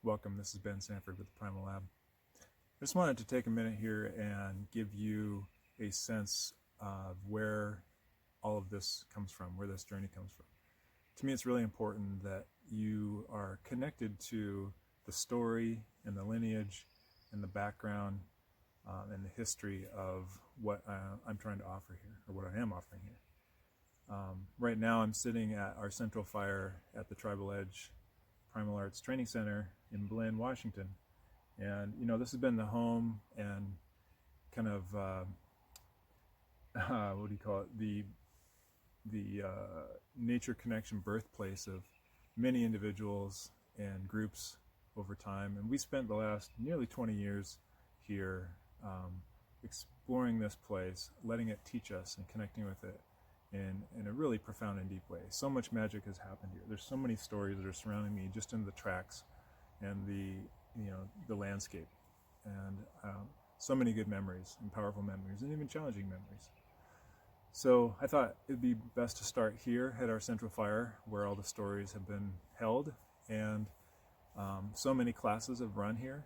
Welcome, this is Ben Sanford with the Primal Lab. I just wanted to take a minute here and give you a sense of where all of this comes from, where this journey comes from. To me, it's really important that you are connected to the story and the lineage and the background and the history of what I'm trying to offer here, or what I am offering here. Right now, I'm sitting at our central fire at the Tribal Edge Primal Arts Training Center in Blaine, Washington. And, this has been the home and kind of, what do you call it, the nature connection birthplace of many individuals and groups over time. And we spent the last nearly 20 years here exploring this place, letting it teach us and connecting with it in a really profound and deep way. So much magic has happened here. There's so many stories that are surrounding me just in the tracks and the landscape, and so many good memories and powerful memories and even challenging memories. So I thought it'd be best to start here at our central fire where all the stories have been held, and so many classes have run here,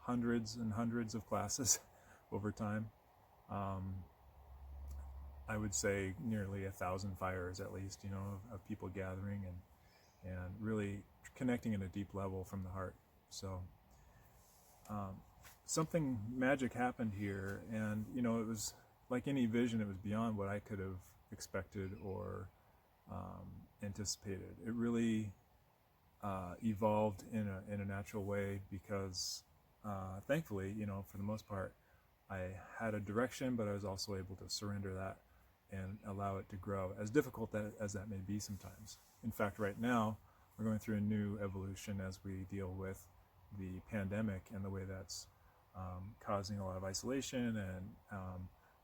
hundreds and hundreds of classes over time. I would say nearly 1,000 fires at least, of people gathering and really connecting at a deep level from the heart. So something magic happened here, and it was like any vision. It was beyond what I could have expected or anticipated. It really evolved in a natural way because thankfully, for the most part, I had a direction, but I was also able to surrender that and allow it to grow, as difficult as that may be sometimes. In fact, right now, we're going through a new evolution as we deal with the pandemic and the way that's causing a lot of isolation and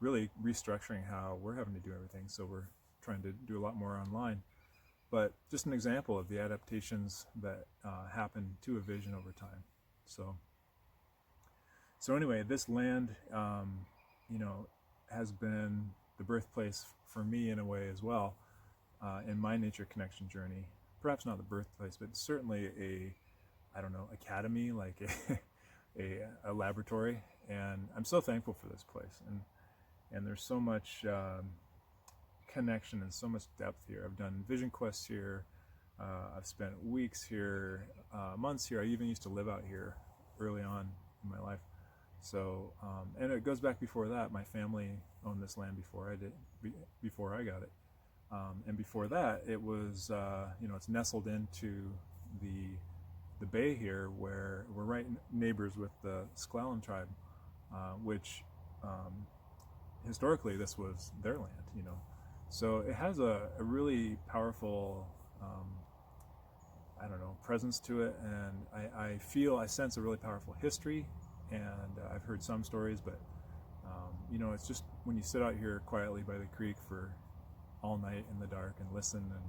really restructuring how we're having to do everything. So we're trying to do a lot more online. But just an example of the adaptations that happen to a vision over time. So anyway, this land, has been the birthplace for me in a way as well in my nature connection journey. Perhaps not the birthplace, but certainly academy, like a laboratory. And I'm so thankful for this place. And there's so much connection and so much depth here. I've done vision quests here. I've spent weeks here, months here. I even used to live out here early on in my life. So, and it goes back before that. My family owned this land before I got it. And before that, it was, it's nestled into the bay here, where we're right neighbors with the Sklallam tribe, which historically this was their land, So it has a really powerful, presence to it, and I sense a really powerful history. And I've heard some stories, but it's just when you sit out here quietly by the creek for all night in the dark and listen and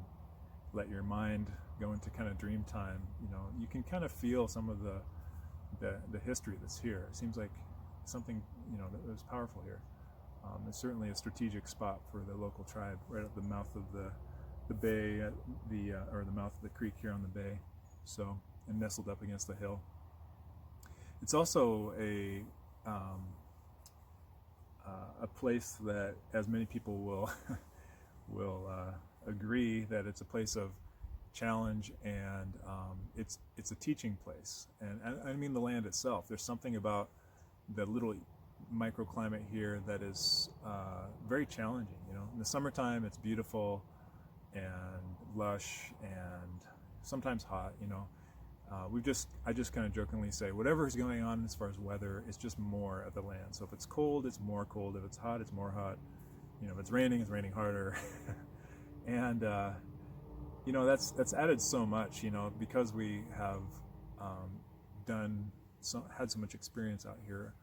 let your mind go into kind of dream time, you can kind of feel some of the history that's here. It seems like something that was powerful here. It's certainly a strategic spot for the local tribe, right at the mouth of the bay, or the mouth of the creek here on the bay. So, and nestled up against the hill. It's also a place that, as many people will agree, that it's a place of challenge, and it's a teaching place. And I mean the land itself. There's something about the little microclimate here that is very challenging. In the summertime, it's beautiful and lush and sometimes hot. I just kind of jokingly say, whatever is going on as far as weather, it's just more of the land. So if it's cold, it's more cold. If it's hot, it's more hot. If it's raining harder. And that's added so much. Because we have had so much experience out here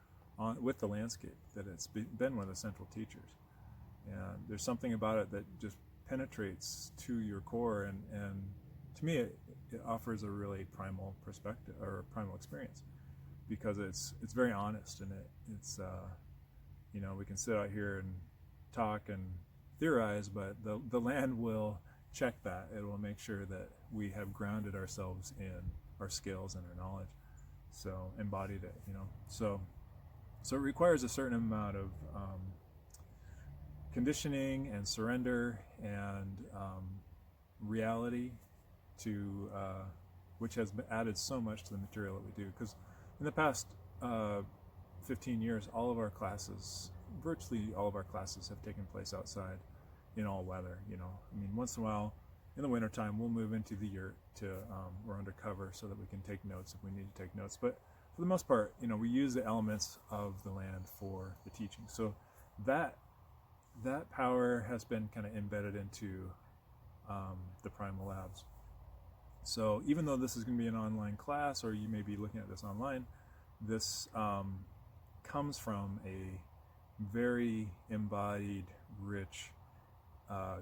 with the landscape, that it's been one of the central teachers. And there's something about it that just penetrates to your core, and to me, it offers a really primal perspective, or primal experience, because it's very honest, and it's we can sit out here and talk and theorize, but the land will check that. It will make sure that we have grounded ourselves in our skills and our knowledge, so embodied it, so it requires a certain amount of conditioning and surrender and reality to which has added so much to the material that we do. Because in the past 15 years, virtually all of our classes have taken place outside in all weather. I mean, once in a while in the wintertime we'll move into the yurt to we're under cover so that we can take notes if we need to take notes. But for the most part, we use the elements of the land for the teaching. So that power has been kind of embedded into the Primal Labs. So even though this is going to be an online class, or you may be looking at this online, this comes from a very embodied, rich,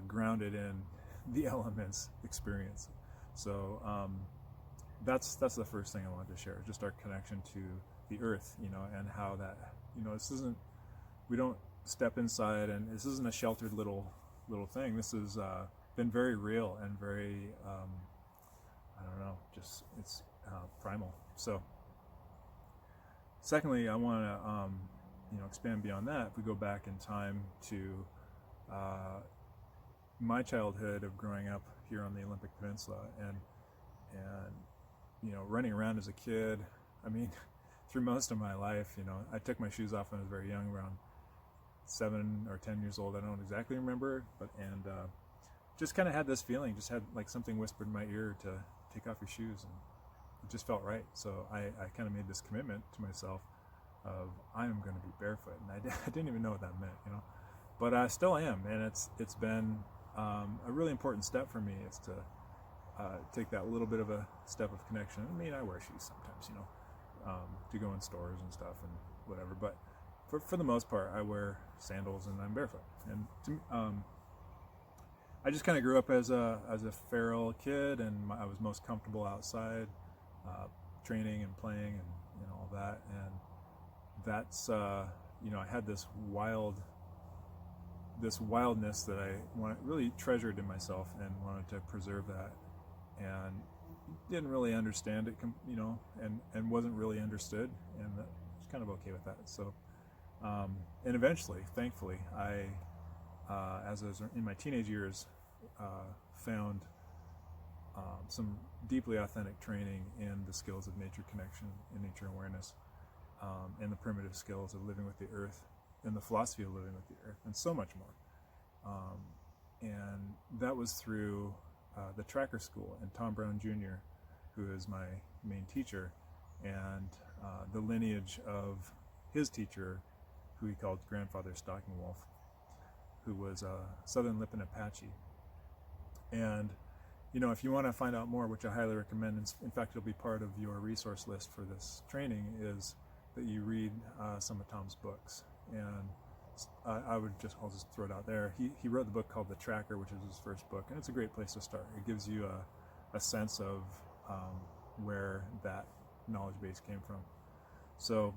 grounded in the elements experience. So that's the first thing I wanted to share, just our connection to the earth, and how that, we don't step inside, and this isn't a sheltered little thing. This has been very real and very, I don't know, just it's primal. So secondly, I want to expand beyond that. If we go back in time to my childhood of growing up here on the Olympic Peninsula, and running around as a kid. I mean, through most of my life, I took my shoes off when I was very young, around 7 or 10 years old. I don't exactly remember, but just kind of had this feeling, just had like something whispered in my ear to take off your shoes, and it just felt right. So I kind of made this commitment to myself of I am going to be barefoot, and I didn't even know what that meant, but I still am, and it's been a really important step for me, is to take that little bit of a step of connection. I mean, I wear shoes sometimes, to go in stores and stuff and whatever, but for the most part, I wear sandals and I'm barefoot. And to me, I just kind of grew up as a feral kid, and I was most comfortable outside, training and playing and all that. And that's I had this wildness that I really treasured in myself and wanted to preserve that, and didn't really understand it, and wasn't really understood, and I was kind of okay with that. So, and eventually, thankfully, I, as I was in my teenage years, found some deeply authentic training in the skills of nature connection and nature awareness, and the primitive skills of living with the earth, and the philosophy of living with the earth, and so much more. And that was through the Tracker School and Tom Brown Jr., who is my main teacher, and the lineage of his teacher, who he called Grandfather Stalking Wolf, who was a Southern Lipan Apache. And if you want to find out more, which I highly recommend, in fact it'll be part of your resource list for this training, is that you read some of Tom's books. And I'll just throw it out there. He wrote the book called The Tracker, which is his first book, and it's a great place to start. It gives you a sense of where that knowledge base came from. So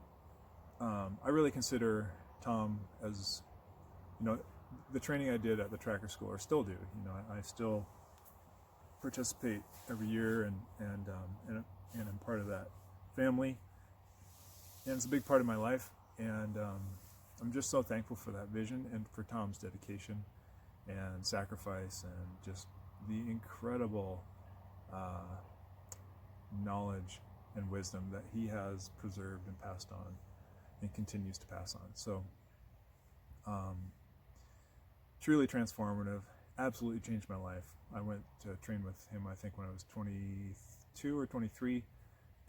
I really consider Tom as, the training I did at the Tracker School, or still do. I still participate every year, and I'm part of that family, and it's a big part of my life. And I'm just so thankful for that vision, and for Tom's dedication and sacrifice, and just the incredible knowledge and wisdom that he has preserved and passed on and continues to pass on. So truly transformative, absolutely changed my life. I went to train with him, I think, when I was 22 or 23,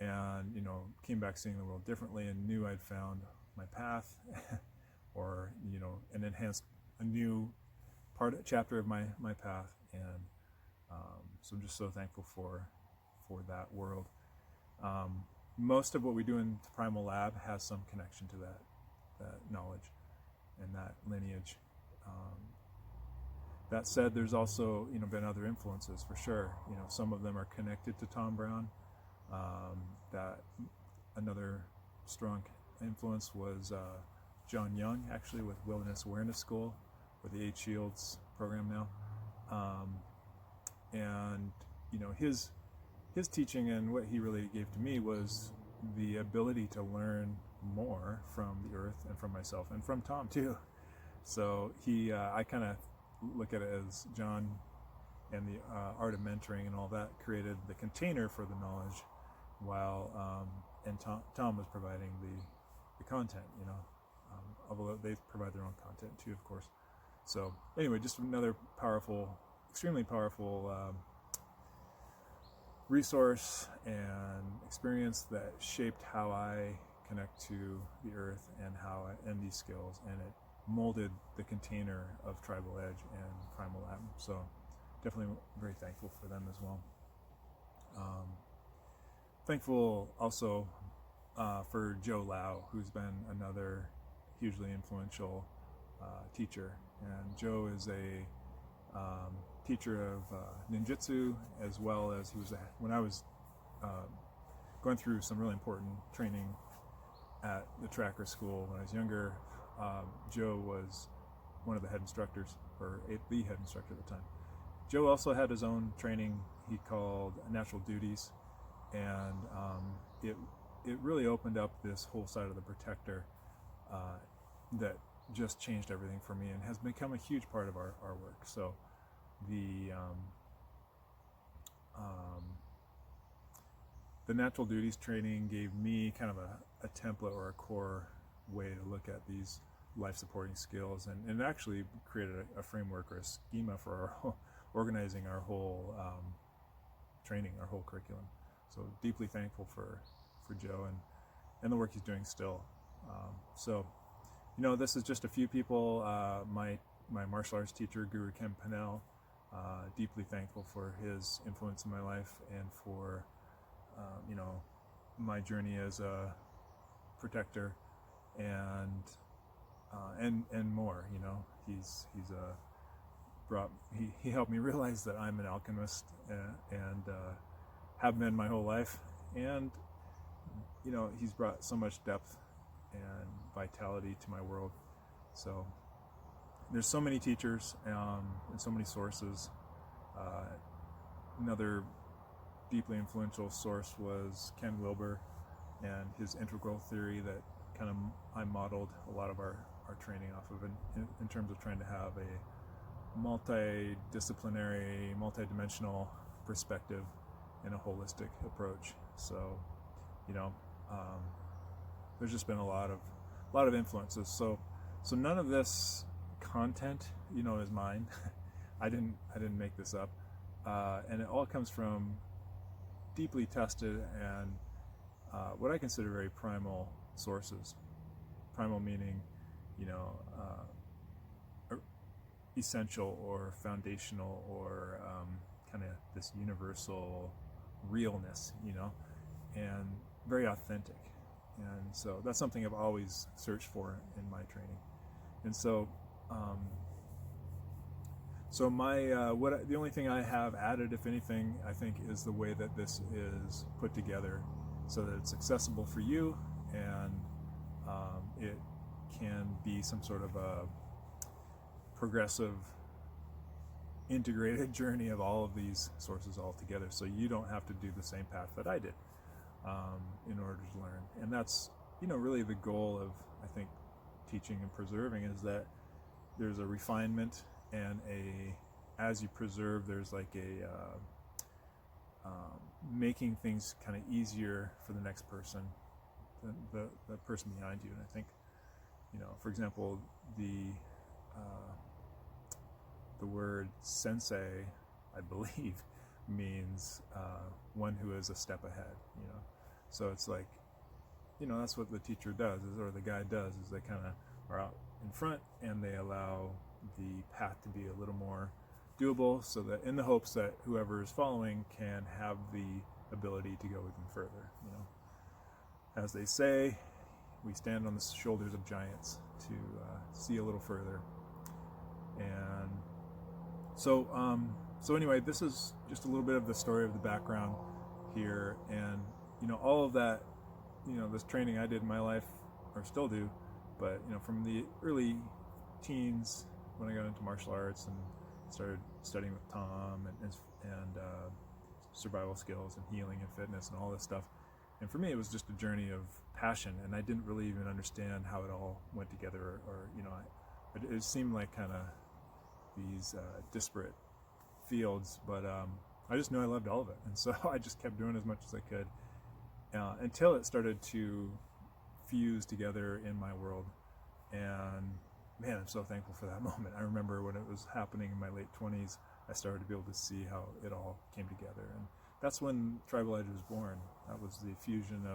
and came back seeing the world differently, and knew I'd found my path, or an enhanced, a new chapter of my path. And so I'm just so thankful for that world. Most of what we do in the Primal Lab has some connection to that knowledge and that lineage. That said, there's also been other influences, for sure. Some of them are connected to Tom Brown. That another strong influence was John Young, actually, with Wilderness Awareness School, or the 8 Shields program now. and his teaching and what he really gave to me was the ability to learn more from the earth and from myself and from Tom too. So I kind of look at it as John and the art of mentoring and all that created the container for the knowledge, while and Tom was providing the content, although they provide their own content too, of course. So anyway, just another powerful, extremely powerful resource and experience that shaped how I connect to the earth and these skills, and it molded the container of Tribal Edge and Primal Lab. So definitely very thankful for them as well. Thankful also for Joe Lau, who's been another hugely influential teacher. And Joe is a teacher of ninjutsu, as well as when I was going through some really important training at the tracker school when I was younger. Joe was one of the head instructors, or the head instructor at the time. Joe also had his own training he called Natural Duties, and it really opened up this whole side of the protector that just changed everything for me and has become a huge part of our work. So the Natural Duties training gave me kind of a template or a core way to look at these life supporting skills, and actually created a framework or a schema for organizing our whole training, our whole curriculum. So deeply thankful for Joe and the work he's doing still. So this is just a few people. My martial arts teacher, Guru Kem Panel, deeply thankful for his influence in my life and for my journey as a protector and more. He helped me realize that I'm an alchemist and have been my whole life, and he's brought so much depth and vitality to my world. So there's so many teachers and so many sources. Another deeply influential source was Ken Wilber and his integral theory that kind of I modeled a lot of our training off of in terms of trying to have a multidisciplinary, multidimensional perspective and a holistic approach. So there's just been a lot of influences. So none of this content is mine. I didn't make this up, and it all comes from deeply tested and what I consider very primal sources. Primal meaning essential or foundational or kind of this universal realness, and very authentic. And so that's something I've always searched for in my training. And so the only thing I have added, if anything, I think, is the way that this is put together so that it's accessible for you, and it can be some sort of a progressive, integrated journey of all of these sources all together, so you don't have to do the same path that I did in order to learn. And that's really the goal of, I think, teaching and preserving, is that there's a refinement and as you preserve, there's like a making things kind of easier for the next person, the person behind you. And I think, for example, the word sensei, I believe, means one who is a step ahead. So it's like, that's what the teacher does, or the guide does, is they kind of are out in front and they allow the path to be a little more doable, so that in the hopes that whoever is following can have the ability to go even further. As they say, we stand on the shoulders of giants to see a little further. And so anyway, this is just a little bit of the story of the background here, and all of that, this training I did in my life, or still do, but from the early teens when I got into martial arts and started studying with Tom and survival skills and healing and fitness and all this stuff. And for me, it was just a journey of passion, and I didn't really even understand how it all went together, or it seemed like kind of these disparate fields, but I just knew I loved all of it, and so I just kept doing as much as I could until it started to fuse together in my world. And man, I'm so thankful for that moment. I remember when it was happening in my late 20s, I started to be able to see how it all came together, and that's when Tribal Edge was born. That was the fusion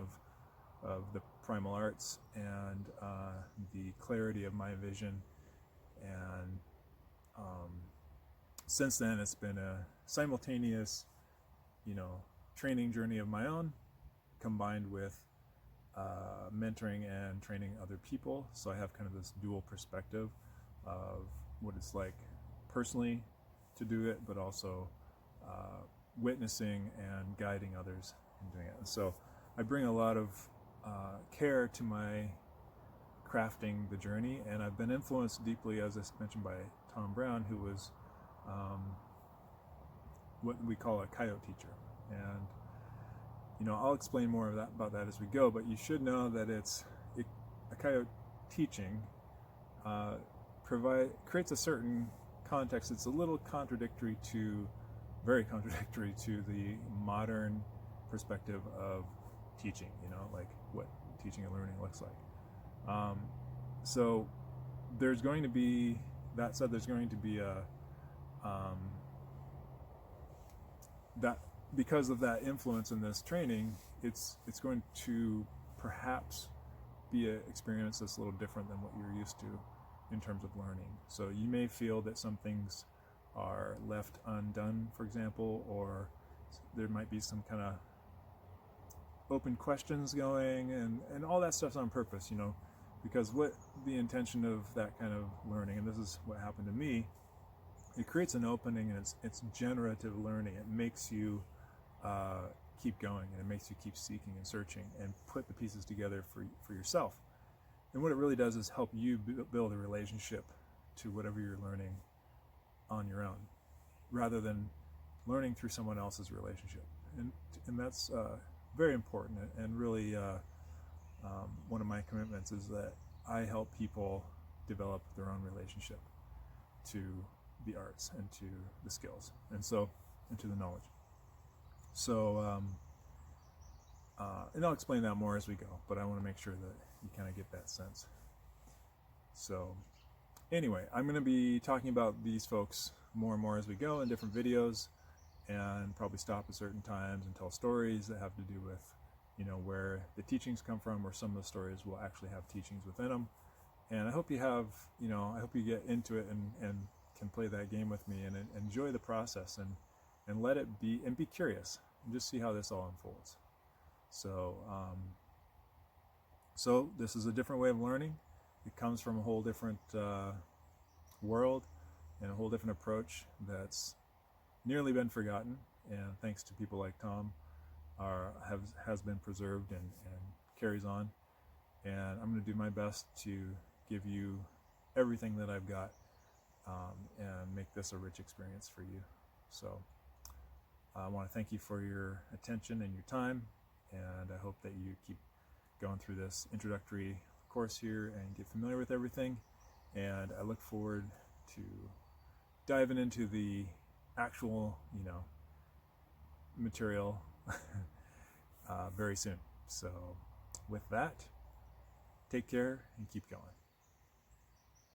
of the primal arts and the clarity of my vision. And since then, it's been a simultaneous, training journey of my own, combined with mentoring and training other people. So I have kind of this dual perspective of what it's like personally to do it, but also witnessing and guiding others in doing it. And so I bring a lot of care to my crafting the journey, and I've been influenced deeply, as I mentioned, by Tom Brown, who was what we call a coyote teacher. And I'll explain more about that as we go, but you should know that a coyote teaching creates a certain context. It's a little very contradictory to the modern perspective of teaching, like what teaching and learning looks like. So there's going to be, that said, there's going to be that because of that influence in this training, it's going to perhaps be an experience that's a little different than what you're used to in terms of learning. So you may feel that some things are left undone, for example, or there might be some kind of open questions going, and all that stuff's on purpose, because what the intention of that kind of learning, and this is what happened to me, it creates an opening, and it's generative learning. It makes you keep going, and it makes you keep seeking and searching and put the pieces together for yourself. And what it really does is help you build a relationship to whatever you're learning on your own, rather than learning through someone else's relationship. And that's very important, and really one of my commitments is that I help people develop their own relationship to the arts and to the skills, and to the knowledge. So and I'll explain that more as we go, but I want to make sure that you kind of get that sense. So anyway, I'm going to be talking about these folks more and more as we go in different videos, and probably stop at certain times and tell stories that have to do with where the teachings come from, or some of the stories will actually have teachings within them. And I hope you have, I hope you get into it and can play that game with me and enjoy the process, and let it be, and be curious, and just see how this all unfolds. So so this is a different way of learning. It comes from a whole different world and a whole different approach that's nearly been forgotten, and thanks to people like Tom, has been preserved and carries on. And I'm going to do my best to give you everything that I've got, and make this a rich experience for you. So I want to thank you for your attention and your time, and I hope that you keep going through this introductory course here and get familiar with everything. And I look forward to diving into the actual, material very soon. So with that, take care and keep going.